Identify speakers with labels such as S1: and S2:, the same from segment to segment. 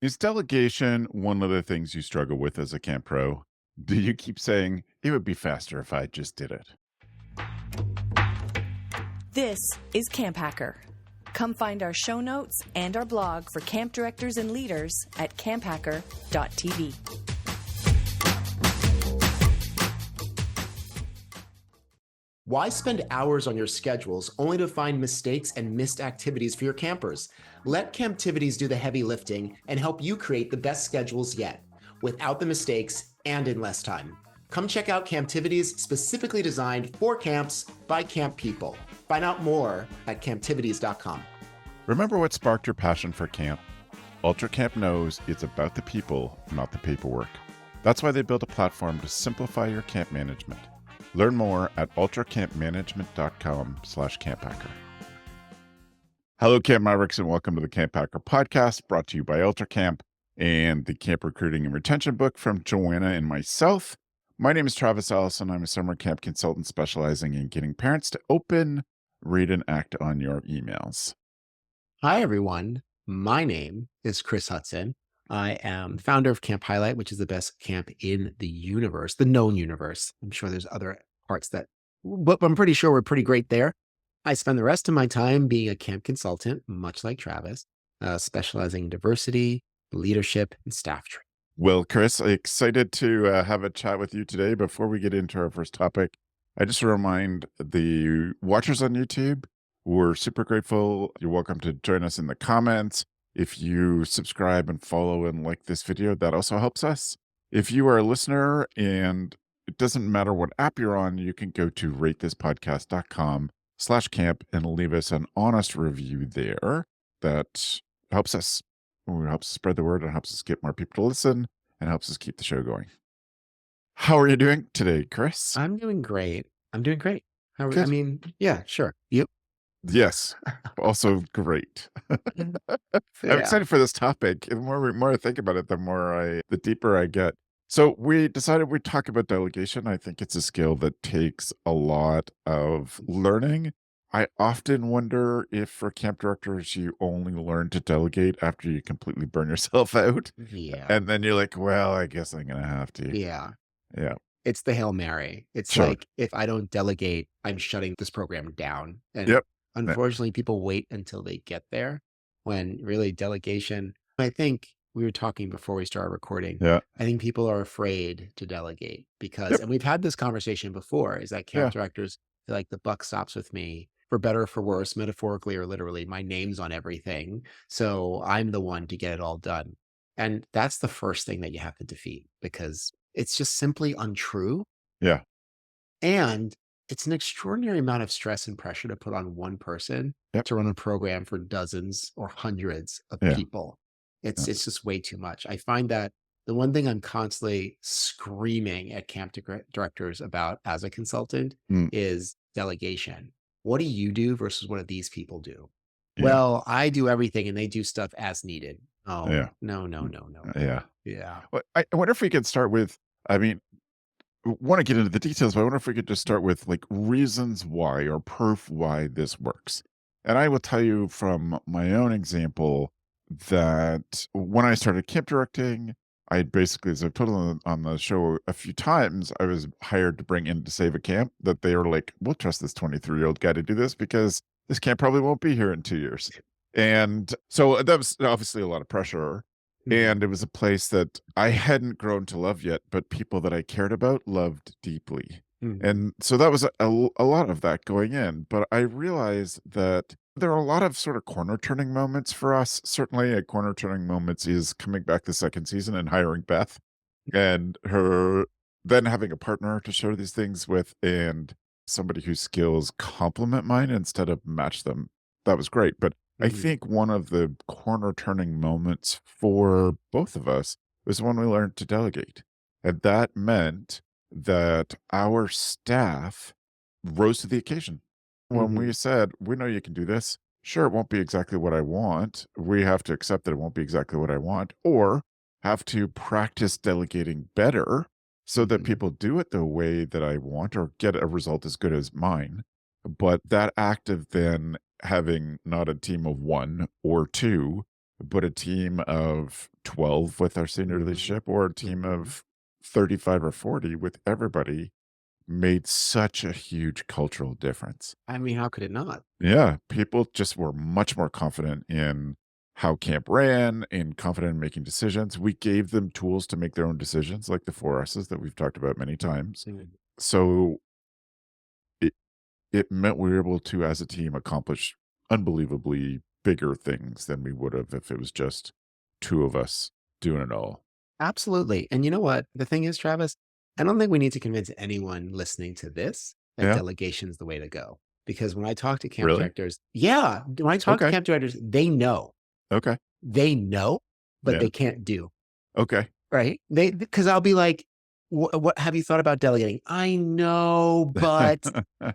S1: Is delegation one of the things you struggle with as a camp pro? Do you keep saying, it would be faster if I just did it?
S2: This is CampHacker. Come find our show notes and our blog for camp directors and leaders at camphacker.tv.
S3: Why spend hours on your schedules only to find mistakes and missed activities for your campers? Let Camptivities do the heavy lifting and help you create the best schedules yet, without the mistakes and in less time. Come check out Camptivities specifically designed for camps by camp people. Find out more at camptivities.com.
S1: Remember what sparked your passion for camp? Ultra Camp knows it's about the people, not the paperwork. That's why they built a platform to simplify your camp management. Learn more at ultracampmanagement.com/camphacker. Hello, Camp Mavericks, and welcome to the CampHacker podcast, brought to you by UltraCamp and the Camp Recruiting and Retention book from Joanna and myself. My name is Travis Allison. I'm a summer camp consultant specializing in getting parents to open, read, and act on your emails.
S3: Hi, everyone. My name is Chris Hudson. I am founder of Camp Highlight, which is the best camp in the universe, the known universe. I'm sure there's other parts but I'm pretty sure we're pretty great there. I spend the rest of my time being a camp consultant, much like Travis, specializing in diversity, leadership, and staff training.
S1: Well, Chris, excited to have a chat with you today. Before we get into our first topic, I just remind the watchers on YouTube, we're super grateful. You're welcome to join us in the comments. If you subscribe and follow and like this video, that also helps us. If you are a listener and it doesn't matter what app you're on, you can go to ratethispodcast.com/camp and leave us an honest review there. That helps us. It helps us spread the word and helps us get more people to listen and helps us keep the show going. How are you doing today, Chris?
S3: I'm doing great. How are, I
S1: Good.
S3: mean, yeah, sure. You?
S1: Yes. Also great. I'm excited for this topic. The more I think about it, the deeper I get. So we decided we'd talk about delegation. I think it's a skill that takes a lot of learning. I often wonder if for camp directors, you only learn to delegate after you completely burn yourself out.
S3: Yeah.
S1: And then you're like, well, I guess I'm going to have to.
S3: Yeah.
S1: Yeah.
S3: It's the Hail Mary. It's
S1: Sure.
S3: like, if I don't delegate, I'm shutting this program down. And
S1: Yep.
S3: unfortunately, people wait until they get there when really delegation, I think we were talking before we started recording.
S1: Yeah.
S3: I think people are afraid to delegate because,
S1: Yep.
S3: and we've had this conversation before, is that camp directors feel like the buck stops with me, for better or for worse, metaphorically or literally. My name's on everything. So I'm the one to get it all done. And that's the first thing that you have to defeat, because it's just simply untrue.
S1: Yeah.
S3: And it's an extraordinary amount of stress and pressure to put on one person to run a program for dozens or hundreds of people. It's just way too much. I find that the one thing I'm constantly screaming at camp directors about as a consultant is delegation. What do you do versus what do these people do?
S1: Yeah.
S3: Well, I do everything and they do stuff as needed. Oh,
S1: Yeah.
S3: no.
S1: Yeah.
S3: Yeah.
S1: Well, I wonder if we could start with, I mean, want to get into the details, but I wonder if we could just start with like reasons why or proof why this works. And I will tell you from my own example that when I started camp directing, I basically, as I've told on the show a few times, I was hired to bring in to save a camp that they were like, we'll trust this 23-year-old guy to do this because this camp probably won't be here in 2 years. And so that was obviously a lot of pressure. And it was a place that I hadn't grown to love yet, but people that I cared about loved deeply. And so that was a lot of that going in. But I realized that there are a lot of sort of corner turning moments for us. Certainly a corner turning moments is coming back the second season and hiring Beth and her, then having a partner to share these things with and somebody whose skills complement mine instead of match them. That was great. But I think one of the corner turning moments for both of us was when we learned to delegate. And that meant that our staff rose to the occasion. When we said, we know you can do this. Sure, it won't be exactly what I want. We have to accept that it won't be exactly what I want, or have to practice delegating better so that people do it the way that I want or get a result as good as mine. But that act of then having not a team of one or two, but a team of 12 with our senior
S3: Mhm.
S1: leadership or a team
S3: Mhm.
S1: of 35 or 40 with everybody made such a huge cultural difference.
S3: I mean, how could it not?
S1: Yeah, people just were much more confident in how camp ran and confident in making decisions. We gave them tools to make their own decisions, like the 4S's that we've talked about many times.
S3: Mhm.
S1: So it it meant we were able to, as a team, accomplish unbelievably bigger things than we would have if it was just two of us doing it all.
S3: Absolutely. And you know what? The thing is, Travis, I don't think we need to convince anyone listening to this that
S1: Yeah.
S3: delegation is the way to go. Because when I talk to camp
S1: Really?
S3: directors, yeah, when I talk to
S1: Okay.
S3: camp directors,
S1: Okay.
S3: they know, but
S1: Yeah.
S3: they can't do.
S1: Okay.
S3: Right? Because I'll be like, What have you thought about delegating? I know, but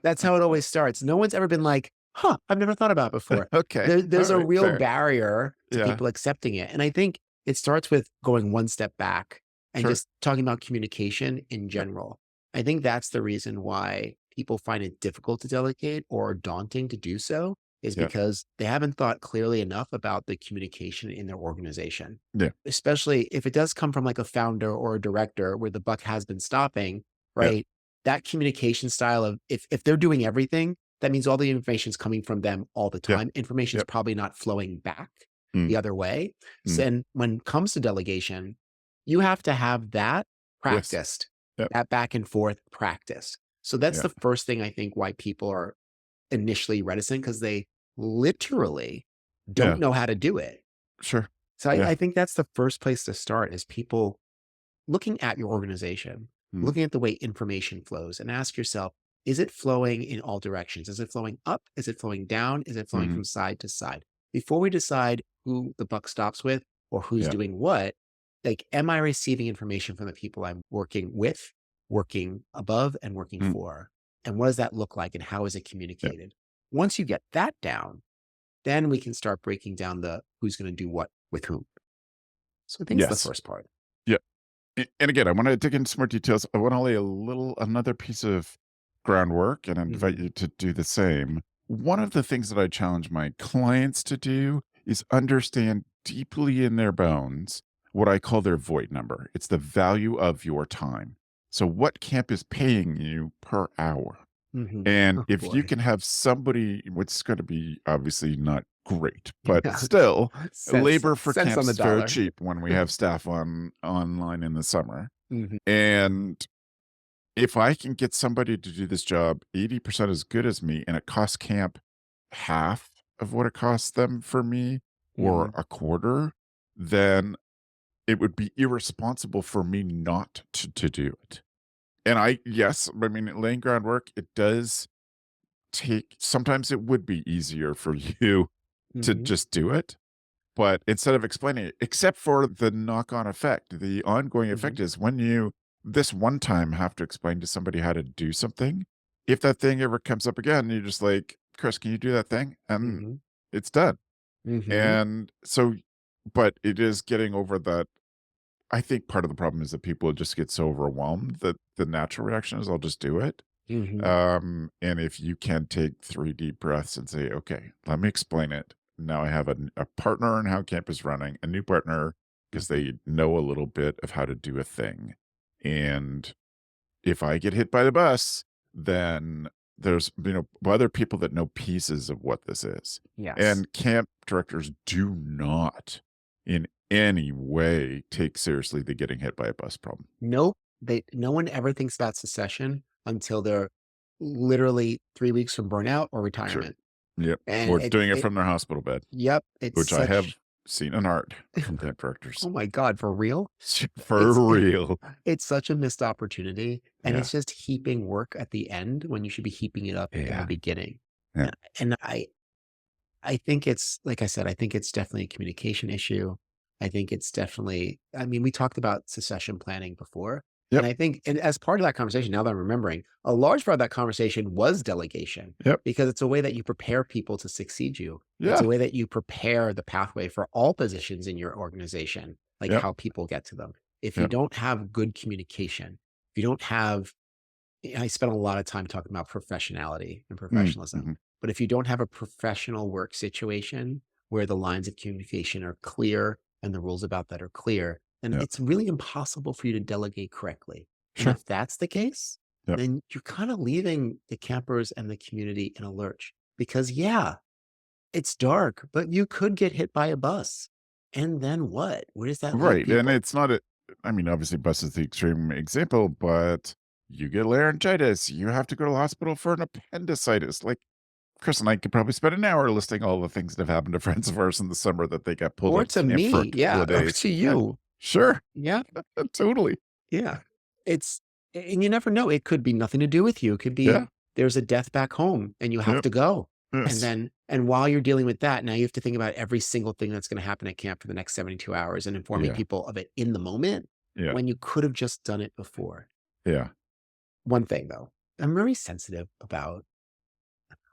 S3: that's how it always starts. No one's ever been like, huh, I've never thought about it before.
S1: Okay. All
S3: There's a
S1: right.
S3: real
S1: Fair.
S3: barrier to
S1: Yeah.
S3: people accepting it. And I think it starts with going one step back and
S1: Sure.
S3: just talking about communication in
S1: Yep.
S3: general. I think that's the reason why people find it difficult to delegate or daunting to do so, is
S1: Yeah.
S3: because they haven't thought clearly enough about the communication in their organization,
S1: Yeah.
S3: especially if it does come from like a founder or a director where the buck has been stopping,
S1: Yeah.
S3: right? That communication style of, if they're doing everything, that means all the information is coming from them all the
S1: Yeah.
S3: time. Information is
S1: Yep.
S3: probably not flowing back
S1: Mm,
S3: the other way. So,
S1: mm.
S3: and when it comes to delegation, you have to have that
S1: Yes.
S3: practiced,
S1: Yep.
S3: that back and forth practice. So that's
S1: Yeah.
S3: the first thing I think why people are initially reticent, because they literally don't
S1: Yeah.
S3: know how to do it.
S1: Sure.
S3: So
S1: Yeah.
S3: I think that's the first place to start, is people looking at your organization,
S1: Mm.
S3: looking at the way information flows, and ask yourself, is it flowing in all directions? Is it flowing up? Is it flowing down? Is it flowing
S1: Mhm.
S3: from side to side? Before we decide who the buck stops with or who's
S1: Yeah.
S3: doing what, like, am I receiving information from the people I'm working with, working above, and working
S1: Mm.
S3: for? And what does that look like? And how is it
S1: Yeah.
S3: communicated? Once you get that down, then we can start breaking down the who's going to do what with whom. So I think it's the
S1: Yes.
S3: first part.
S1: Yeah. And again, I want to dig into some more details. I want to lay another piece of groundwork and invite
S3: Mhm.
S1: you to do the same. One of the things that I challenge my clients to do is understand deeply in their bones what I call their void number. It's the value of your time. So, what camp is paying you per hour?
S3: Mhm.
S1: And
S3: Oh
S1: if you
S3: boy.
S1: can have somebody, what's going to be obviously not great, but
S3: Yeah.
S1: still,
S3: Cents
S1: labor for
S3: cents on
S1: camps
S3: the
S1: is very
S3: dollar.
S1: cheap when we have staff online in the summer.
S3: Mhm.
S1: And if I can get somebody to do this job 80% as good as me and it costs camp half of what it costs them for me or
S3: Mhm.
S1: a quarter, then it would be irresponsible for me not to do it. And yes, I mean, laying groundwork, it does take, sometimes it would be easier for you to
S3: Mhm.
S1: just do it. But instead of explaining it, except for the knock-on effect, the ongoing
S3: Mhm.
S1: effect is when you this one time have to explain to somebody how to do something, if that thing ever comes up again, you're just like, "Chris, can you do that thing?" And
S3: Mhm.
S1: it's done.
S3: Mhm.
S1: And so but it is getting over that. I think part of the problem is that people just get so overwhelmed that the natural reaction is, "I'll just do it."
S3: Mhm.
S1: And if you can take 3 deep breaths and say, "Okay, let me explain it." Now I have a partner in how camp is running, a new partner because
S3: Mhm.
S1: they know a little bit of how to do a thing. And if I get hit by the bus, then there's, other people that know pieces of what this is.
S3: Yes.
S1: And camp directors do not in any way take seriously the getting hit by a bus problem.
S3: Nope. No one ever thinks about secession until they're literally 3 weeks from burnout or
S1: Sure.
S3: retirement.
S1: Yep.
S3: And
S1: Or doing it
S3: it
S1: from their hospital bed.
S3: yep, it's
S1: Which I
S3: such
S1: have seen in art from camp directors.
S3: oh my god, for real?
S1: For
S3: It's
S1: real.
S3: it's such a missed opportunity, and
S1: Yeah.
S3: it's just heaping work at the end when you should be heaping it up in the
S1: Yeah.
S3: beginning.
S1: Yeah.
S3: And I think it's like I said, I think it's definitely a communication issue. I think it's definitely, I mean, we talked about succession planning before. And
S1: Yep.
S3: I think, and as part of that conversation, now that I'm remembering, a large part of that conversation was delegation,
S1: Yep.
S3: because it's a way that you prepare people to succeed you. It's a
S1: Yeah.
S3: way that you prepare the pathway for all positions in your organization, like
S1: Yep.
S3: how people get to them. If you
S1: Yep.
S3: don't have good communication, if you don't have, I spent a lot of time talking about professionality and
S1: Mm.
S3: professionalism.
S1: Mhm.
S3: But if you don't have a professional work situation where the lines of communication are clear and the rules about that are clear. And
S1: Yeah.
S3: it's really impossible for you to delegate correctly. And
S1: Sure.
S3: if that's the case,
S1: Yep.
S3: then you're kind of leaving the campers and the community in a lurch because, yeah, it's dark, but you could get hit by a bus. And then what? Where does that leave
S1: Right. And
S3: people?
S1: it's not a, I mean, obviously, bus is the extreme example, but you get laryngitis. You have to go to the hospital for an appendicitis. Like, Chris and I could probably spend an hour listing all the things that have happened to friends of ours in the summer that they got pulled
S3: Or
S1: out
S3: to
S1: of camp for a
S3: me,
S1: couple
S3: yeah,
S1: of
S3: or
S1: days.
S3: to
S1: Yeah,
S3: you.
S1: sure.
S3: Yeah,
S1: Totally.
S3: yeah. It's and you never know. It could be nothing to do with you. It could be
S1: Yeah.
S3: there's a death back home and you have
S1: Yep.
S3: to go. And
S1: Yes.
S3: then and while you're dealing with that, now you have to think about every single thing that's going to happen at camp for the next 72 hours and informing
S1: Yeah.
S3: people of it in the moment
S1: Yeah.
S3: when you could have just done it before.
S1: Yeah.
S3: One thing though, I'm very sensitive about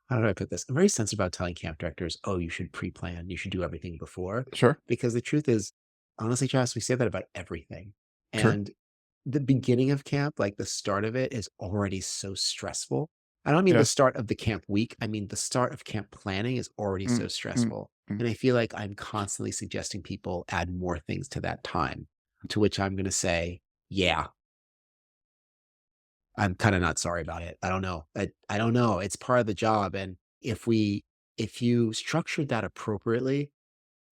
S3: how do I put this? I'm very sensitive about telling camp directors, oh, you should pre-plan, you should do everything before.
S1: Sure.
S3: Because the truth is, honestly, Travis, we say that about everything.
S1: Sure.
S3: And the beginning of camp, like the start of it, is already so stressful. I don't mean the
S1: Yeah.
S3: start of the camp week. I mean the start of camp planning is already
S1: Mm,
S3: so
S1: mm,
S3: stressful.
S1: mm.
S3: And I feel like I'm constantly suggesting people add more things to that time, to which I'm going to say, yeah, I'm kind of not sorry about it. I don't know. I don't know. It's part of the job. And if you structured that appropriately,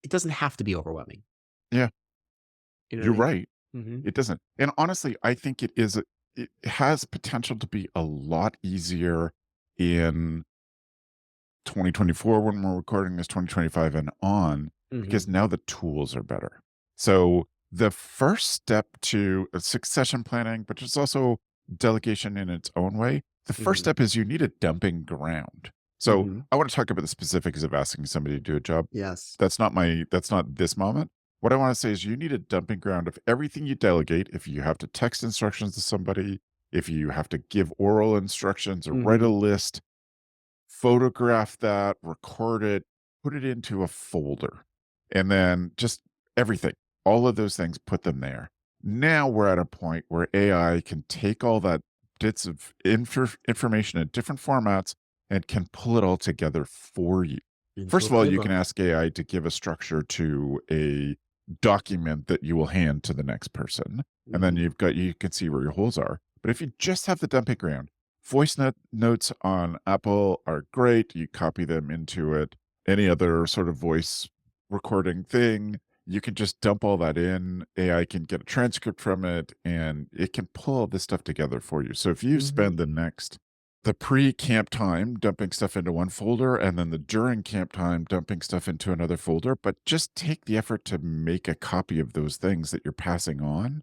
S3: it doesn't have to be overwhelming.
S1: Yeah.
S3: You know what
S1: You're
S3: I mean?
S1: right.
S3: Hmm.
S1: It doesn't. And honestly, I think it has potential to be a lot easier in 2024 when we're recording this, 2025 and on,
S3: Hmm.
S1: because now the tools are better. So the first step to succession planning, but it's also delegation in its own way. The first
S3: Hmm.
S1: step is you need a dumping ground. So
S3: Hmm.
S1: I want to talk about the specifics of asking somebody to do a job.
S3: Yes.
S1: That's not this moment. What I want to say is you need a dumping ground of everything you delegate. If you have to text instructions to somebody, if you have to give oral instructions or write a
S3: Hmm.
S1: list, photograph that, record it, put it into a folder, and then just everything, all of those things, put them there. Now we're at a point where AI can take all that bits of information in different formats and can pull it all together for you.
S3: Into
S1: First
S3: a
S1: of all, you can
S3: playbook.
S1: ask AI to give a structure to a document that you will hand to the next person. And then
S3: Hmm.
S1: you can see where your holes are. But if you just have the dumping ground, notes on Apple are great. You copy them into it. Any other sort of voice recording thing, you can just dump all that in. AI can get a transcript from it and it can pull all this stuff together for you. So if you
S3: Hmm.
S1: spend the pre-camp time dumping stuff into one folder and then the during camp time dumping stuff into another folder, but just take the effort to make a copy of those things that you're passing on.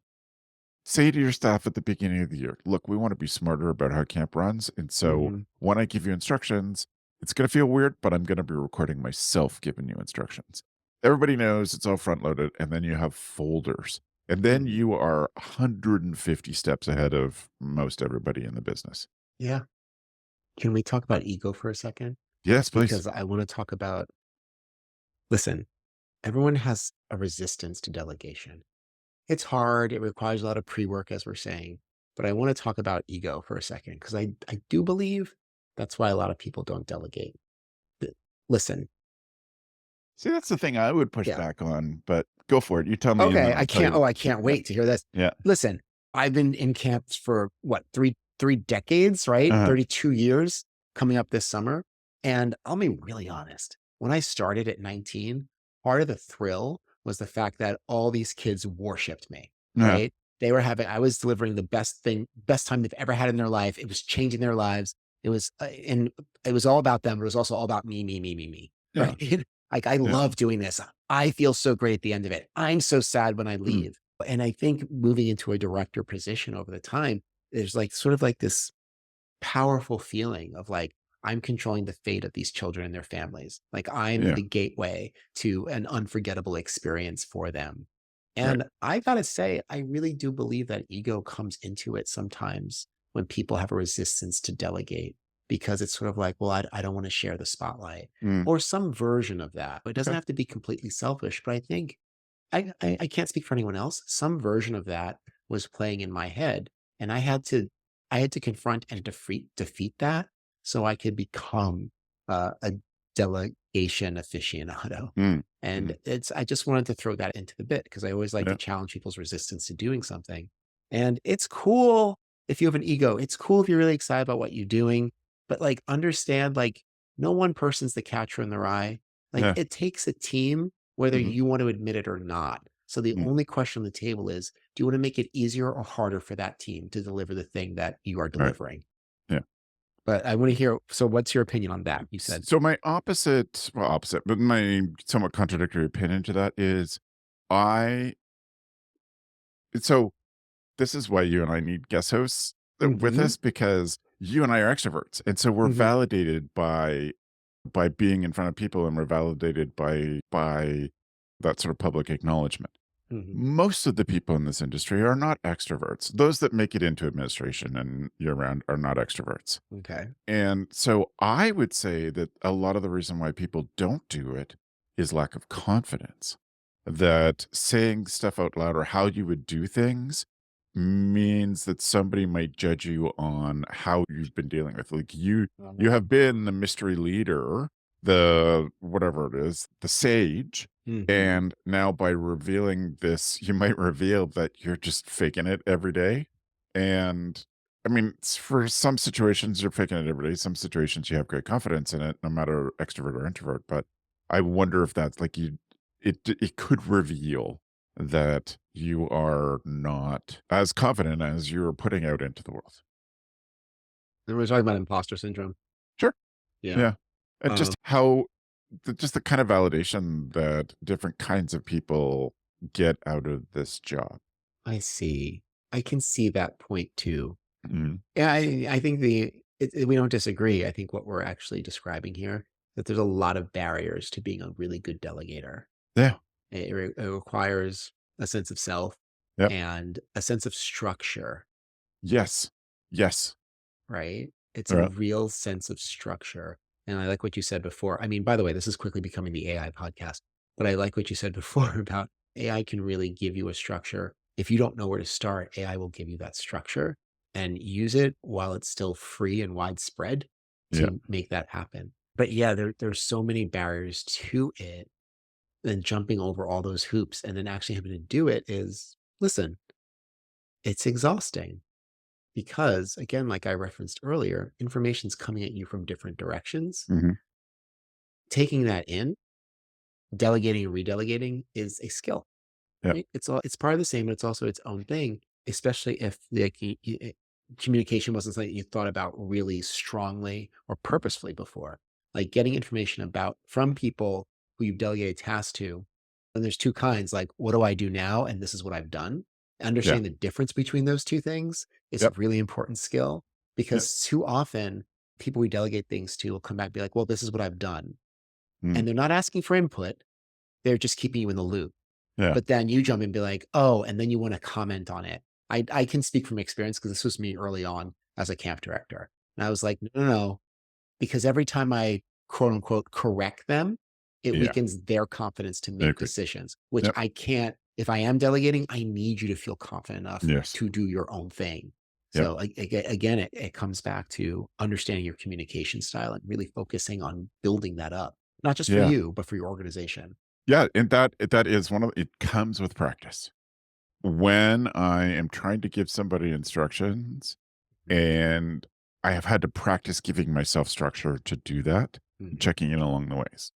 S1: Say to your staff at the beginning of the year, look, we want to be smarter about how camp runs. And so
S3: Hmm.
S1: when I give you instructions, it's going to feel weird, but I'm going to be recording myself giving you instructions. Everybody knows it's all front loaded. And then you have folders. And then
S3: Hmm.
S1: you are 150 steps ahead of most everybody in the business.
S3: Yeah. Can we talk about ego for a second?
S1: Yes, please.
S3: Because I want to talk about, listen, everyone has a resistance to delegation. It's hard. It requires a lot of pre-work, as we're saying. But I want to talk about ego for a second, because I do believe that's why a lot of people don't delegate. Th- Listen,
S1: See, that's the thing I would push
S3: yeah.
S1: back on, but go for it. You tell me, and
S3: Okay,
S1: then I'll
S3: I
S1: tell
S3: can't.
S1: you.
S3: Oh, I can't wait to hear this.
S1: Yeah.
S3: Listen, I've been in camps for what, three decades, right?
S1: Uh-huh.
S3: 32 years coming up this summer. And I'll be really honest. When I started at 19, part of the thrill was the fact that all these kids worshiped me,
S1: Uh-huh.
S3: right? I was delivering the best time they've ever had in their life. It was changing their lives. And it was all about them, but it was also all about me,
S1: Yeah.
S3: right? Like, I
S1: Yeah.
S3: love doing this. I feel so great at the end of it. I'm so sad when I
S1: Mm.
S3: leave. And I think moving into a director position over the time, there's like sort of like this powerful feeling of like, I'm controlling the fate of these children and their families. Like, I'm
S1: Yeah.
S3: the gateway to an unforgettable experience for them.
S1: Right.
S3: And I gotta say, I really do believe that ego comes into it sometimes when people have a resistance to delegate, because it's sort of like, well, I don't want to share the spotlight
S1: Mm.
S3: or some version of that. But it doesn't
S1: Okay.
S3: have to be completely selfish. But I think I can't speak for anyone else. Some version of that was playing in my head, and I had to confront and defeat that so I could become a delegator delegation aficionado.
S1: Mm.
S3: And
S1: Mhm.
S3: I just wanted to throw that into the bit because I always like to
S1: Yeah.
S3: challenge people's resistance to doing something. And it's cool if you have an ego. It's cool if you're really excited about what you're doing, but like understand like no one person's the catcher in the rye. Like
S1: Yeah.
S3: it takes a team, whether
S1: Mhm.
S3: you want to admit it or not. So the
S1: Mm.
S3: only question on the table is, do you want to make it easier or harder for that team to deliver the thing that you are
S1: Right.
S3: delivering?
S1: Yeah.
S3: But I want to hear, so what's your opinion on that? You said,
S1: So my opposite, but my somewhat contradictory opinion to that is I so this is why you and I need guest hosts with
S3: mm-hmm,
S1: us, because you and I are extroverts. And so we're
S3: mm-hmm,
S1: validated by being in front of people, and we're validated by that sort of public acknowledgement.
S3: mm-hmm.
S1: Most of the people in this industry are not extroverts. Those that make it into administration and year round are not extroverts.
S3: Okay.
S1: And so I would say that a lot of the reason why people don't do it is lack of confidence. That saying stuff out loud or how you would do things means that somebody might judge you on how you've been dealing with. Like you have been the mystery leader, the whatever it is, the sage,
S3: Mm-hmm.
S1: and now by revealing this, you might reveal that you're just faking it every day. And I mean, for some situations, you're faking it every day. Some situations, you have great confidence in it, no matter extrovert or introvert. But I wonder if that's like it could reveal that you are not as confident as you're putting out into the world.
S3: And we're talking about imposter syndrome.
S1: Sure.
S3: Yeah.
S1: Yeah. And
S3: Um,
S1: just how, just the kind of validation that different kinds of people get out of this job.
S3: I see. I can see that point too.
S1: Mhm.
S3: Yeah, I think we don't disagree. I think what we're actually describing here, that there's a lot of barriers to being a really good delegator.
S1: Yeah.
S3: It requires a sense of self
S1: Yep.
S3: and a sense of structure,
S1: Yes. Yes.
S3: right? It's a
S1: Yeah.
S3: real sense of structure. And I like what you said before. I mean, by the way, this is quickly becoming the AI podcast, but I like what you said before about AI can really give you a structure. If you don't know where to start, AI will give you that structure and use it while it's still free and widespread
S1: Yeah.
S3: to make that happen. But yeah, there's so many barriers to it. Then jumping over all those hoops and then actually having to do it is, listen, it's exhausting because, again, like I referenced earlier, information's coming at you from different directions.
S1: Mhm.
S3: Taking that in, delegating and redelegating is a skill,
S1: Yep.
S3: right? It's part of the same, but it's also its own thing, especially if communication wasn't something you thought about really strongly or purposefully before. Like getting information about from people who you've delegated tasks to. And there's two kinds, like what do I do now? And this is what I've done.
S1: Yeah.
S3: Understanding the difference between those two things is a
S1: Yep.
S3: really important skill
S1: Yep.
S3: because too often people we delegate things to will come back and be like, well, this is what I've done.
S1: Mm.
S3: And they're not asking for input. They're just keeping you in the loop.
S1: Yeah.
S3: But then you jump in and be like, oh, and then you want to comment on it. I can speak from experience because this was me early on as a camp director. And I was like, no, no, no, because every time I quote unquote correct them, it
S1: Yeah.
S3: weakens their confidence to
S1: I
S3: make
S1: agree.
S3: decisions, which
S1: Yep.
S3: I can't. If I am delegating, I need you to feel confident enough
S1: Yes.
S3: to do your own thing.
S1: Yep.
S3: So again, it comes back to understanding your communication style and really focusing on building that up, not just for
S1: Yeah.
S3: you, but for your organization.
S1: Yeah, and that is one of it comes with practice. When I am trying to give somebody instructions, and I have had to practice giving myself structure to do that, and
S3: Mhm,
S1: checking in along the ways.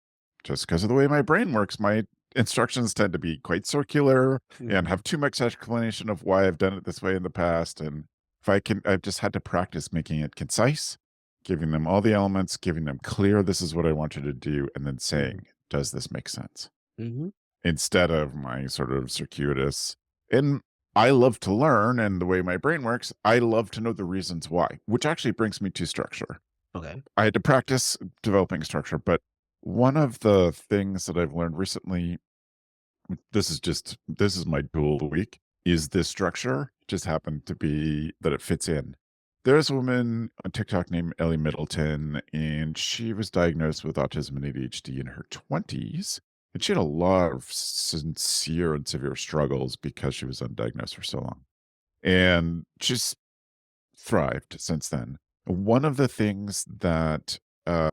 S1: Just because of the way my brain works, my instructions tend to be quite circular and
S3: mhm,
S1: have too much explanation of why I've done it this way in the past. And if I can, I've just had to practice making it concise, giving them all the elements, giving them clear, this is what I want you to do, and then
S3: mhm,
S1: saying, does this make sense?
S3: mhm,
S1: Instead of my sort of circuitous. And I love to learn, and the way my brain works, I love to know the reasons why, which actually brings me to structure.
S3: okay.
S1: I had to practice developing structure, but one of the things that I've learned recently, this is my tool of the week, is this structure just happened to be that it fits in. There's a woman on TikTok named Ellie Middleton, and she was diagnosed with autism and ADHD in her 20s. And she had a lot of sincere and severe struggles because she was undiagnosed for so long. And she's thrived since then. One of the things that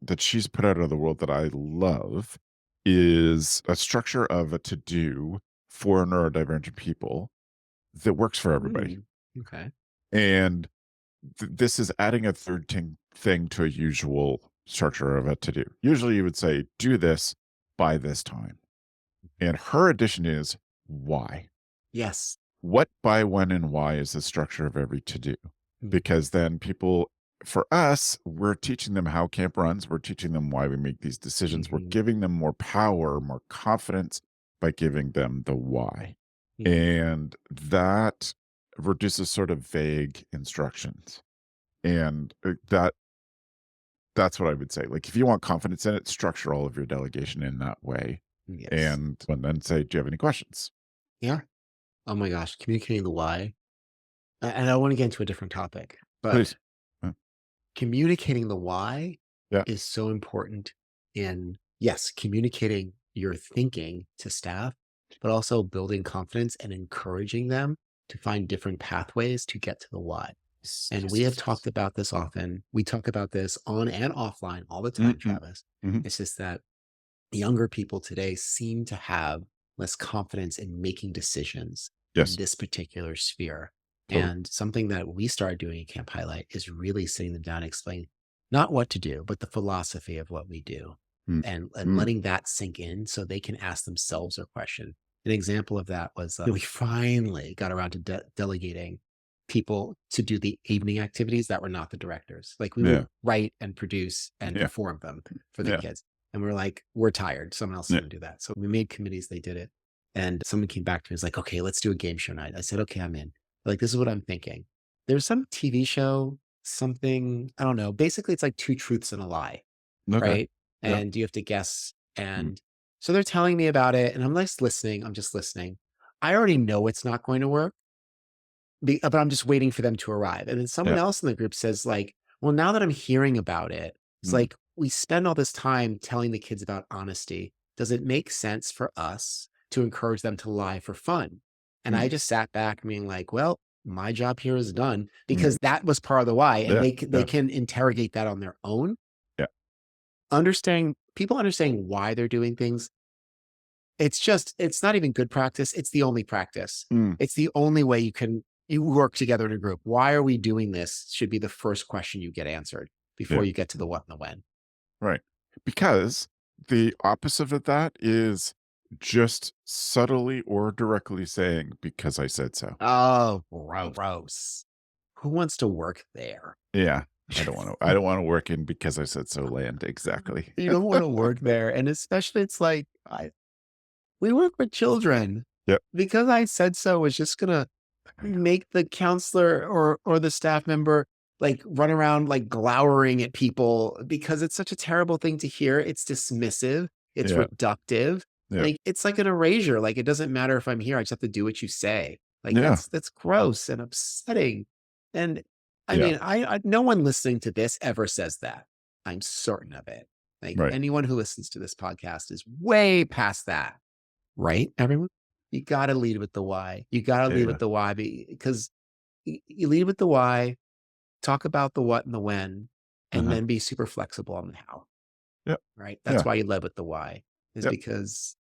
S1: that she's put out of the world that I love is a structure of a to do for neurodivergent people that works for everybody.
S3: Mm, okay.
S1: And this is adding a third thing to a usual structure of a to do. Usually you would say, do this by this time. And her addition is why.
S3: Yes.
S1: What, by, when, and why is the structure of every to do?
S3: Mm,
S1: Because then people, for us, we're teaching them how camp runs. We're teaching them why we make these decisions. We're
S3: mhm,
S1: giving them more power, more confidence by giving them the why.
S3: mhm,
S1: And that reduces sort of vague instructions. And that's what I would say. Like, if you want confidence in it, structure all of your delegation in that way.
S3: yes.
S1: And then say, do you have any questions?
S3: Yeah. Oh my gosh, communicating the why. And I want to get into a different topic, but
S1: Please. Uh,
S3: communicating the why
S1: Yeah.
S3: is so important in, yes, communicating your thinking to staff, but also building confidence and encouraging them to find different pathways to get to the why.
S1: Yes,
S3: And
S1: yes,
S3: we have
S1: yes, yes.
S3: talked about this often. We talk about this on and offline all the time,
S1: Mm-mm,
S3: Travis.
S1: hmm.
S3: It's just that younger people today seem to have less confidence in making decisions in
S1: Yes,
S3: this particular sphere.
S1: totally.
S3: And something that we started doing at Camp Highlight is really sitting them down and explaining not what to do, but the philosophy of what we do
S1: Mm,
S3: and
S1: mm,
S3: letting that sink in so they can ask themselves a question. An example of that was we finally got around to delegating people to do the evening activities that were not the directors. Like we
S1: yeah,
S3: would write and produce and
S1: yeah,
S3: perform them for the
S1: yeah,
S3: kids. And we're like, we're tired. Someone else is
S1: yeah.
S3: going to do that. So we made committees. They did it. And someone came back to me and was like, okay, let's do a game show night. I said, okay, I'm in. Like, this is what I'm thinking. There's some TV show, something, I don't know. Basically, it's like two truths and a lie,
S1: Okay.
S3: right?
S1: Yeah.
S3: And you have to guess.
S1: Mm,
S3: And so they're telling me about it. And I'm like listening. I'm just listening. I already know it's not going to work, but I'm just waiting for them to arrive. And then someone
S1: yeah.
S3: else in the group says, like, well, now that I'm hearing about it, it's
S1: Mm,
S3: like we spend all this time telling the kids about honesty. Does it make sense for us to encourage them to lie for fun? And I
S1: mm,
S3: just sat back being like, well, my job here is done
S1: mm.
S3: because that was part of the why. And
S1: Yeah,
S3: they
S1: yeah,
S3: can interrogate that on their own.
S1: yeah.
S3: Understanding why they're doing things. It's not even good practice. It's the only practice.
S1: Mm,
S3: It's the only way you work together in a group. Why are we doing this? Should be the first question you get answered
S1: yeah.
S3: before you get to the what and the when.
S1: Right. Because the opposite of that is just subtly or directly saying, because I said so.
S3: Oh, gross. Who wants to work there?
S1: Yeah. I don't want to work in because I said so land. Exactly.
S3: You don't want to work there. And especially it's like we work with children.
S1: Yep.
S3: Because I said so is just gonna make the counselor or the staff member like run around like glowering at people because it's such a terrible thing to hear. It's dismissive, it's
S1: Yeah.
S3: reductive.
S1: Yeah.
S3: Like it's like an erasure. Like it doesn't matter if I'm here, I just have to do what you say. Like
S1: Yeah.
S3: that's gross and upsetting. And I
S1: Yeah.
S3: mean, I no one listening to this ever says that. I'm certain of it. Like
S1: Right.
S3: anyone who listens to this podcast is way past that. Right, everyone? You gotta lead with the why. You gotta lead
S1: Yeah.
S3: with the why because you lead with the why, talk about the what and the when, and
S1: Uh-huh.
S3: then be super flexible on the how,
S1: Yep.
S3: right? That's
S1: Yeah.
S3: why you led with the why, is
S1: Yep.
S3: because,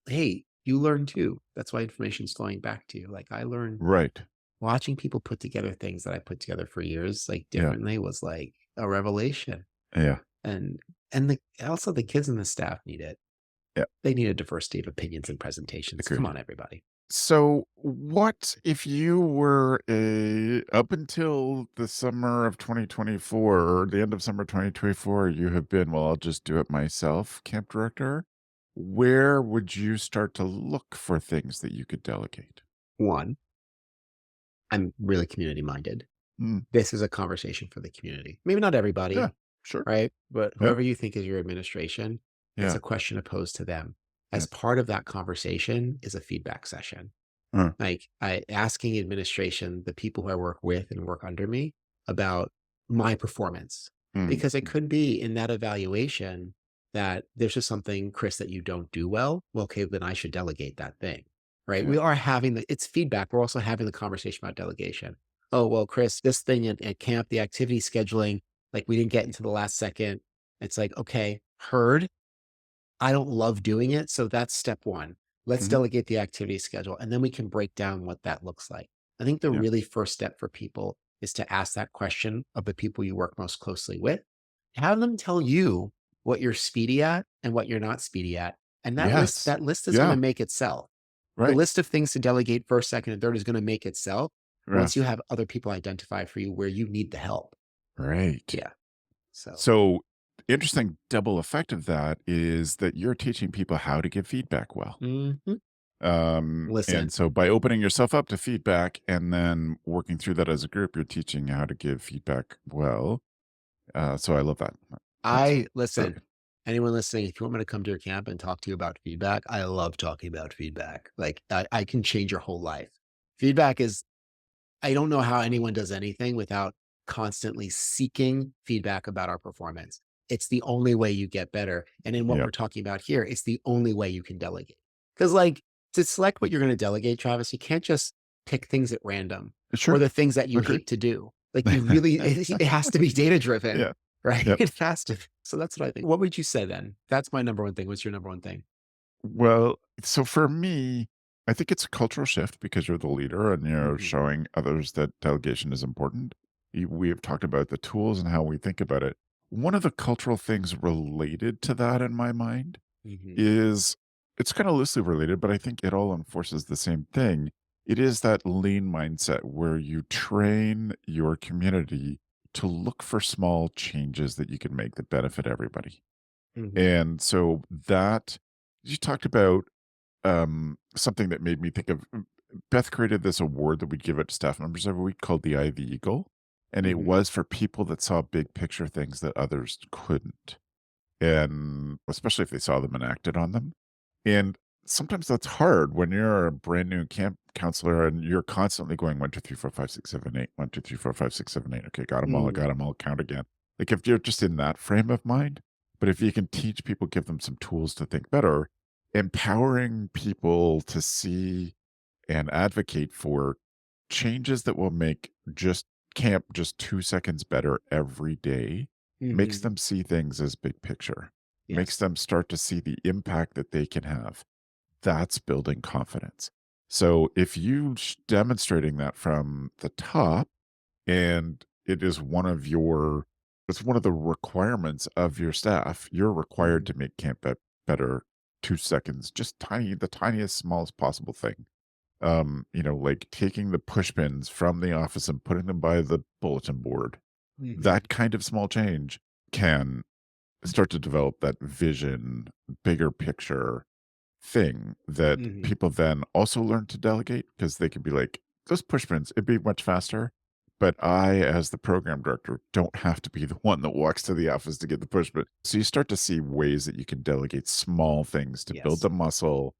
S3: hey, you learn too. That's why information's flowing back to you. Like I learned
S1: Right.
S3: watching people put together things that I put together for years, like
S1: Yeah.
S3: differently was like a revelation.
S1: Yeah.
S3: And also the kids and the staff need it.
S1: Yeah.
S3: They need a diversity of opinions and presentations. Come
S1: Agreed.
S3: on, everybody.
S1: So, what if you were up until the summer of 2024 or the end of summer 2024, you have been, well, I'll just do it myself, camp director? Where would you start to look for things that you could delegate?
S3: One, I'm really community minded.
S1: Mm,
S3: This is a conversation for the community. Maybe not
S1: yeah,
S3: everybody,
S1: sure.
S3: right? But
S1: Yeah,
S3: whoever you think is your administration, it's
S1: yeah,
S3: a question to pose to them.
S1: yeah.
S3: As part of that conversation is a feedback session.
S1: Uh,
S3: Like asking administration, the people who I work with and work under me about my performance.
S1: mm,
S3: Because it could be in that evaluation that there's just something, Chris, that you don't do well. Well, okay, then I should delegate that thing. Right.
S1: yeah,
S3: We are having it's feedback. We're also having the conversation about delegation. Oh, well, Chris, this thing at camp, the activity scheduling, Like we didn't get into the last second. It's like, okay, heard. I don't love doing it. So that's step one. Let's
S1: Mhm.
S3: delegate the activity schedule. And then we can break down what that looks like. I think the
S1: Yeah.
S3: really first step for people is to ask that question of the people you work most closely with. Have them tell you what you're speedy at and what you're not speedy at. And
S1: Yes.
S3: that list is going to
S1: Yeah.
S3: make itself. The
S1: Right.
S3: list of things to delegate first, second, and third is going to make itself once you
S1: Yes.
S3: have other people identify for you where you need the help.
S1: Right.
S3: Yeah. So,
S1: So, interesting double effect of that is that you're teaching people how to give feedback well.
S3: mhm.
S1: And
S3: Listen,
S1: so by opening yourself up to feedback and then working through that as a group, you're teaching how to give feedback well. So I love that. That's really
S3: listen,
S1: good.
S3: anyone listening, if you want me to come to your camp and talk to you about feedback, I love talking about feedback. Like I can change your whole life. Feedback is, I don't know how anyone does anything without constantly seeking feedback about our performance. It's the only way you get better. And in what
S1: Yep.
S3: we're talking about here, it's the only way you can delegate. Because, like, to select what you're going to delegate, Travis, you can't just pick things at random or
S1: Sure.
S3: the things that you
S1: Agree.
S3: hate to do. Like, you really, it has to be data driven,
S1: Yeah.
S3: right?
S1: Yep.
S3: It has to. So that's what I think. What would you say then? That's my number one thing. What's your number one thing?
S1: Well, so for me, I think it's a cultural shift because you're the leader and you're
S3: Hmm.
S1: showing others that delegation is important. We have talked about the tools and how we think about it. One of the cultural things related to that in my mind
S3: Hmm.
S1: is it's kind of loosely related, but I think it all enforces the same thing. It is that lean mindset where you train your community to look for small changes that you can make that benefit everybody.
S3: Hmm.
S1: And so that you talked about something that made me think of Beth created this award that we'd give out to staff members every week called the Eye of the Eagle. And it
S3: Hmm.
S1: was for people that saw big picture things that others couldn't. And especially if they saw them and acted on them. And sometimes that's hard when you're a brand new camp counselor and you're constantly going 1, 2, 3, 4, 5, 6, 7, 8, 1, 2, 3, 4, 5, 6, 7, 8. Okay, got them all, count again. Like if you're just in that frame of mind, but if you can teach people, give them some tools to think better, empowering people to see and advocate for changes that will make just camp just 2 seconds better every day makes
S3: Hmm.
S1: them see things as big picture, makes
S3: Yes.
S1: them start to see the impact that they can have. That's building confidence. So if you demonstrating that from the top and it is one of your it's one of the requirements of your staff, you're required
S3: Hmm.
S1: to make camp better 2 seconds, just the tiniest smallest possible thing, like taking the push pins from the office and putting them by the bulletin board.
S3: Hmm.
S1: That kind of small change can start to develop that vision, bigger picture thing that
S3: Hmm.
S1: people then also learn to delegate because they can be like, those push pins, it'd be much faster. But I, as the program director, don't have to be the one that walks to the office to get the push pin. So you start to see ways that you can delegate small things to build
S3: Yes.
S1: the muscle,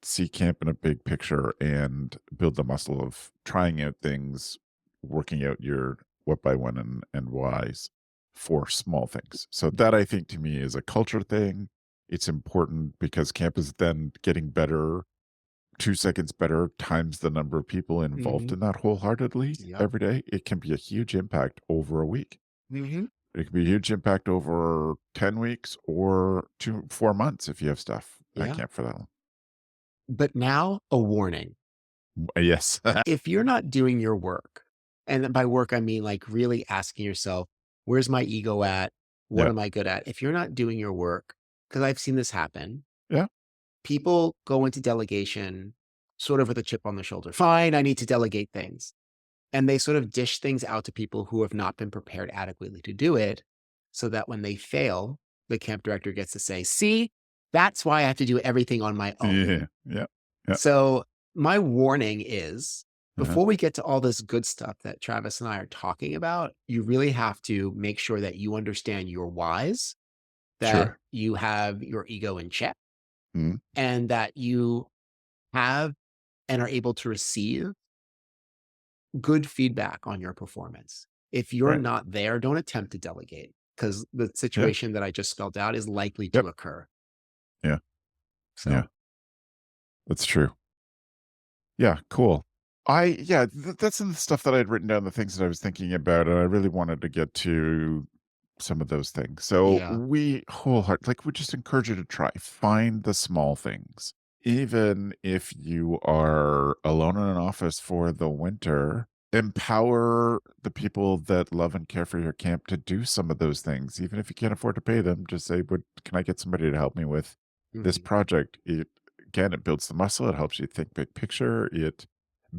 S1: see camp in a big picture and build the muscle of trying out things, working out your what by when and whys for small things. So that I think to me is a culture thing. It's important because camp is then getting better, 2 seconds better times the number of people involved
S3: Hmm.
S1: in that wholeheartedly
S3: Yep.
S1: every day. It can be a huge impact over a week.
S3: Hmm.
S1: It can be a huge impact over 10 weeks or 4 months if you have stuff at
S3: Yeah.
S1: camp for that long.
S3: But now a warning.
S1: Yes.
S3: If you're not doing your work, and by work, I mean like really asking yourself, where's my ego at? What
S1: Yeah.
S3: am I good at? If you're not doing your work, because I've seen this happen,
S1: Yeah.
S3: people go into delegation sort of with a chip on the shoulder. Fine, I need to delegate things. And they sort of dish things out to people who have not been prepared adequately to do it so that when they fail, the camp director gets to say, see, that's why I have to do everything on my own.
S1: Yeah. Yeah. Yeah.
S3: So my warning is
S1: Uh-huh.
S3: before we get to all this good stuff that Travis and I are talking about, you really have to make sure that you understand your whys, that
S1: Sure.
S3: you have your ego in check,
S1: Mhm.
S3: and that you have and are able to receive good feedback on your performance. If you're
S1: Right.
S3: not there, don't attempt to delegate because the
S1: Yeah.
S3: situation that I just spelled out is likely
S1: Yep.
S3: to occur.
S1: Yeah. Yeah.
S3: So,
S1: That's true. Yeah. Cool. That's some of the stuff that I'd written down, the things that I was thinking about, and I really wanted to get to some of those things. So
S3: Yeah.
S1: we we just encourage you to try. Find the small things. Even if you are alone in an office for the winter, empower the people that love and care for your camp to do some of those things. Even if you can't afford to pay them, just say, "Would can I get somebody to help me with this
S3: Mhm.
S1: project?" It builds the muscle, it helps you think big picture, it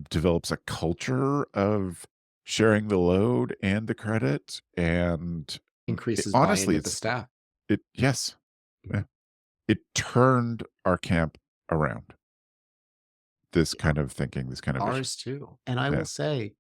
S1: develops a culture of sharing the load and the credit, and
S3: Increases buy-in
S1: honestly,
S3: with the staff.
S1: yes, yeah,
S3: Mhm.
S1: it turned our camp around, this
S3: Yeah.
S1: kind of thinking, this kind of vision.
S3: Ours too. And I will
S1: Yeah,
S3: say,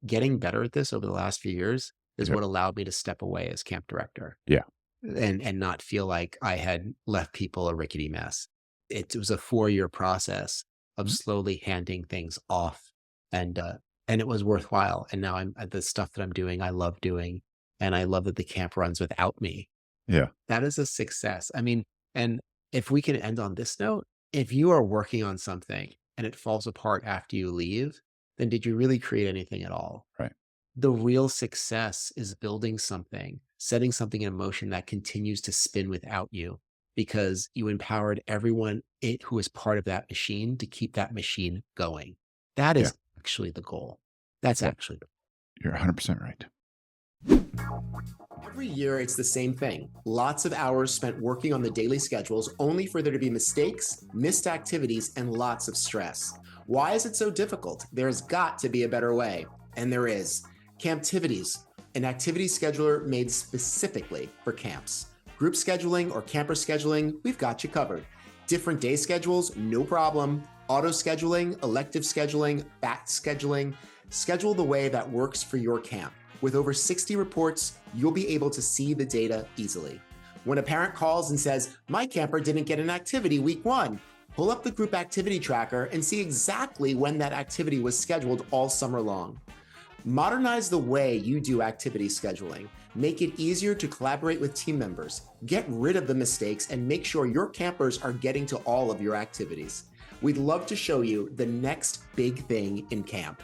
S3: getting better at this over the last few years is
S1: yep,
S3: what allowed me to step away as camp director
S1: yeah,
S3: and not feel like I had left people a rickety mess. It was a 4-year process of
S1: mhm,
S3: slowly handing things off, and and it was worthwhile. And now I'm the stuff that I'm doing, I love doing, and I love that the camp runs without me.
S1: yeah,
S3: That is a success. I mean, and if we can end on this note, if you are working on something and it falls apart after you leave, then did you really create anything at all?
S1: right,
S3: The real success is building something, setting something in motion that continues to spin without you because you empowered everyone who is part of that machine to keep that machine going. That
S1: yeah,
S3: is actually the goal. That's
S1: yep,
S3: actually the
S1: you're 100% right.
S3: Every year, it's the same thing. Lots of hours spent working on the daily schedules, only for there to be mistakes, missed activities, and lots of stress. Why is it so difficult? There's got to be a better way. And there is. Camptivities, an activity scheduler made specifically for camps. Group scheduling or camper scheduling, we've got you covered. Different day schedules, no problem. Auto scheduling, elective scheduling, batch scheduling. Schedule the way that works for your camp. With over 60 reports, you'll be able to see the data easily. When a parent calls and says, "My camper didn't get an activity week 1, pull up the group activity tracker and see exactly when that activity was scheduled all summer long. Modernize the way you do activity scheduling. Make it easier to collaborate with team members. Get rid of the mistakes and make sure your campers are getting to all of your activities. We'd love to show you the next big thing in camp.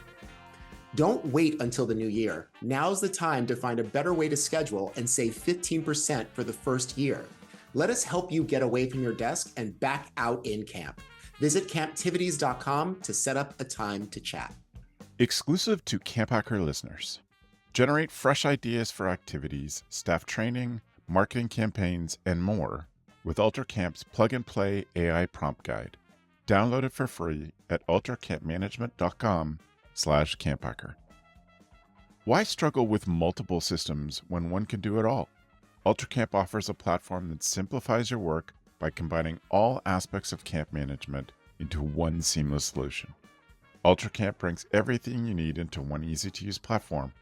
S3: Don't wait until the new year. Now's the time to find a better way to schedule and save 15% for the first year. Let us help you get away from your desk and back out in camp. Visit camptivities.com to set up a time to chat.
S1: Exclusive to CampHacker listeners. Generate fresh ideas for activities, staff training, marketing campaigns, and more with UltraCamp's plug-and-play AI prompt guide. Download it for free at ultracampmanagement.com/camphacker. Why struggle with multiple systems when one can do it all? UltraCamp offers a platform that simplifies your work by combining all aspects of camp management into one seamless solution. UltraCamp brings everything you need into one easy-to-use platform.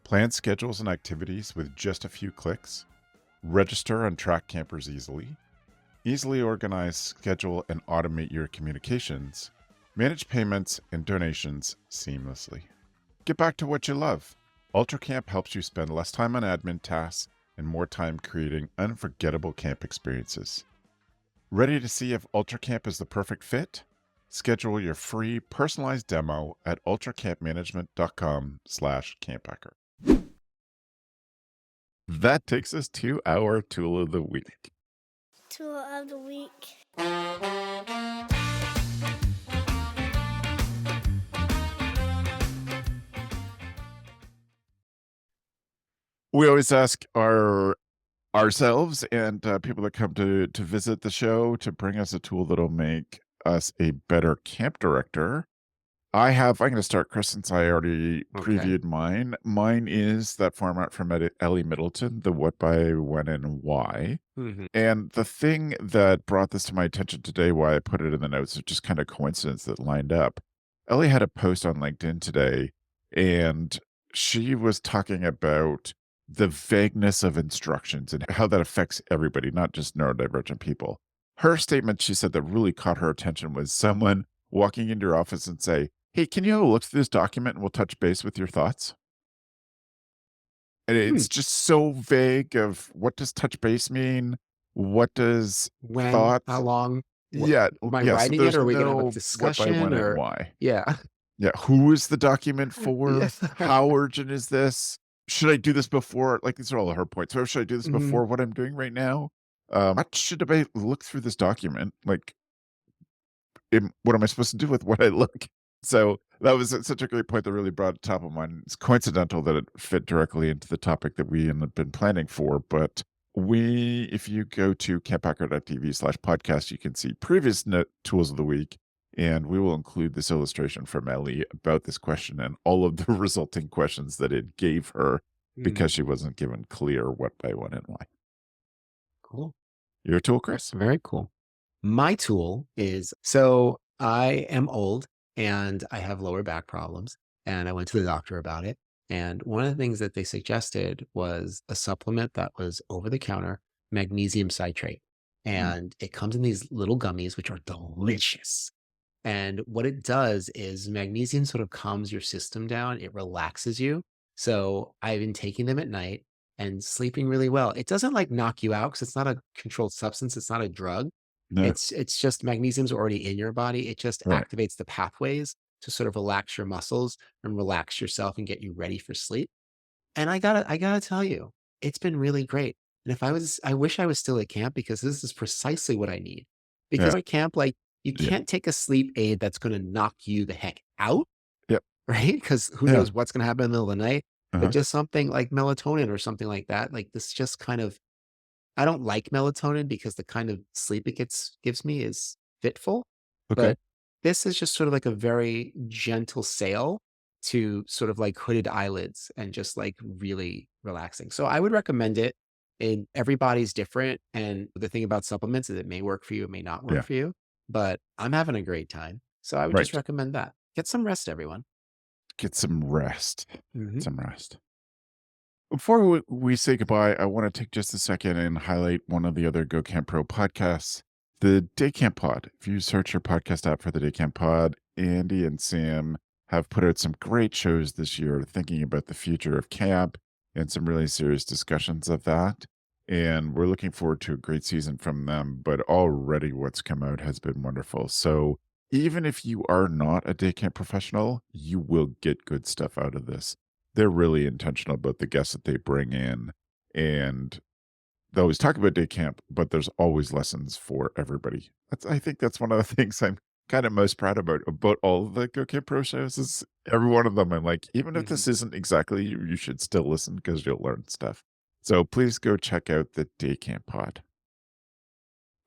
S1: Plan schedules and activities with just a few clicks. Register and track campers easily organize, schedule, and automate your communications. Manage payments and donations seamlessly. Get back to what you love. UltraCamp helps you spend less time on admin tasks and more time creating unforgettable camp experiences. Ready to see if UltraCamp is the perfect fit? Schedule your free personalized demo at ultracampmanagement.com/camphacker. That takes us to our tool of the week.
S4: Tool of the week.
S1: We always ask ourselves and people that come to visit the show to bring us a tool that'll make us a better camp director. I'm going to start, Chris, since I already
S3: Okay.
S1: previewed mine. Mine is that format from Ellie Middleton, the what, by, when, and why.
S3: Mm-hmm.
S1: And the thing that brought this to my attention today, why I put it in the notes, is just kind of coincidence that lined up. Ellie had a post on LinkedIn today, and she was talking about the vagueness of instructions and how that affects everybody, not just neurodivergent people. Her statement, she said, that really caught her attention was someone walking into your office and say, "Hey, can you have a look through this document and we'll touch base with your thoughts?" And
S3: Hmm.
S1: it's just so vague of what does touch base mean? What does
S3: When, how
S1: thoughts?
S3: long, what,
S1: Yeah,
S3: am I
S1: yeah, so
S3: writing it
S1: there's
S3: or are we going to have a
S1: no what, by,
S3: discussion
S1: when, and
S3: or,
S1: why.
S3: yeah.
S1: Yeah, who is the document
S3: Yeah.
S1: for? How urgent is this? should I do this before? Like, these are all the hard points. So should I do this
S3: Mhm.
S1: before what I'm doing right now? What should I look through this document? Like, what am I supposed to do with what I look? So that was such a great point that really brought it top of mind. It's coincidental that it fit directly into the topic that we had been planning for. But if you go to camphacker.tv/podcast, you can see previous tools of the week. And we will include this illustration from Ellie about this question and all of the resulting questions that it gave her because
S3: Mm,
S1: she wasn't given clear what by when and why.
S3: cool.
S1: Your tool, Chris?
S3: Very cool. My tool is, so I am old and I have lower back problems, and I went to the doctor about it. And one of the things that they suggested was a supplement that was over the counter, magnesium citrate.
S1: Mm,
S3: And it comes in these little gummies, which are delicious. And what it does is magnesium sort of calms your system down. It relaxes you. So I've been taking them at night and sleeping really well. It doesn't like knock you out because it's not a controlled substance. It's not a drug.
S1: no,
S3: It's just magnesium's already in your body. It just
S1: right.
S3: activates the pathways to sort of relax your muscles and relax yourself and get you ready for sleep. And I gotta tell you, it's been really great. And I wish I was still at camp because this is precisely what I need. Because
S1: Yeah.
S3: at camp, like, you
S1: Yeah.
S3: can't take a sleep aid that's gonna knock you the heck out,
S1: Yep.
S3: right? Because who
S1: Yeah.
S3: knows what's gonna happen in the middle of the night. But
S1: Uh-huh.
S3: just something like melatonin or something like that, like this just kind of, I don't like melatonin because the kind of sleep it gives me is fitful,
S1: Okay.
S3: but this is just sort of like a very gentle sail to sort of like hooded eyelids and just like really relaxing. So I would recommend it. And everybody's different. And the thing about supplements is it may work for you, it may not work
S1: Yeah.
S3: for you, but I'm having a great time. So I would just
S1: Right.
S3: recommend that. Get some rest, everyone.
S1: Get some rest.
S3: Hmm.
S1: Some rest. Before we say goodbye, I want to take just a second and highlight one of the other Go Camp Pro podcasts, the Day Camp Pod. If you search your podcast app for the Day Camp Pod, Andy and Sam have put out some great shows this year thinking about the future of camp and some really serious discussions of that. And we're looking forward to a great season from them, but already what's come out has been wonderful. So even if you are not a day camp professional, you will get good stuff out of this. They're really intentional about the guests that they bring in, and they always talk about day camp, but there's always lessons for everybody. I think that's one of the things I'm kind of most proud about all of the Go Camp Pro shows is every one of them. I'm like, even if
S3: Hmm.
S1: this isn't exactly you, you should still listen because you'll learn stuff. So please go check out the Day Camp Pod.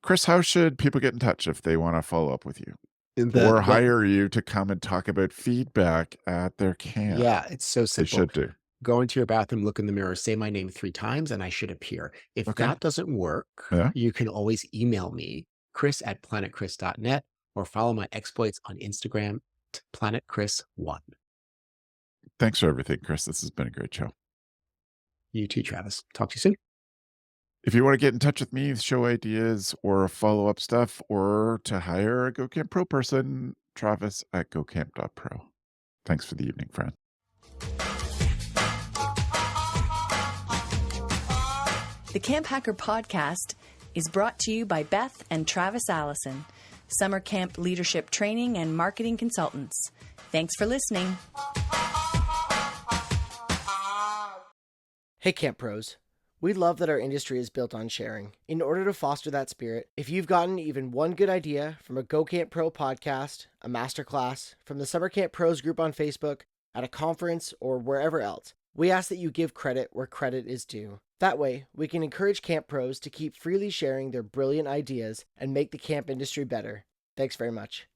S1: Chris, how should people get in touch if they want to follow up with you or
S3: Well,
S1: hire you to come and talk about feedback at their camp?
S3: yeah, it's so
S1: They
S3: simple.
S1: should do.
S3: Go into your bathroom, look in the mirror, say my name 3 times, and I should appear. If
S1: Okay.
S3: that doesn't work,
S1: Yeah.
S3: you can always email me, chris@planetchris.net, or follow my exploits on Instagram, planetchris1.
S1: Thanks for everything, Chris. This has been a great show.
S3: You too, Travis. Talk to you soon.
S1: If you want to get in touch with me, show ideas or follow up stuff, or to hire a Go Camp Pro person, Travis at gocamp.pro. Thanks for the evening, friend.
S2: The Camp Hacker podcast is brought to you by Beth and Travis Allison, summer camp leadership training and marketing consultants. Thanks for listening.
S5: Hey Camp Pros, we love that our industry is built on sharing. In order to foster that spirit, if you've gotten even one good idea from a Go Camp Pro podcast, a masterclass, from the Summer Camp Pros group on Facebook, at a conference, or wherever else, we ask that you give credit where credit is due. That way, we can encourage camp pros to keep freely sharing their brilliant ideas and make the camp industry better. Thanks very much.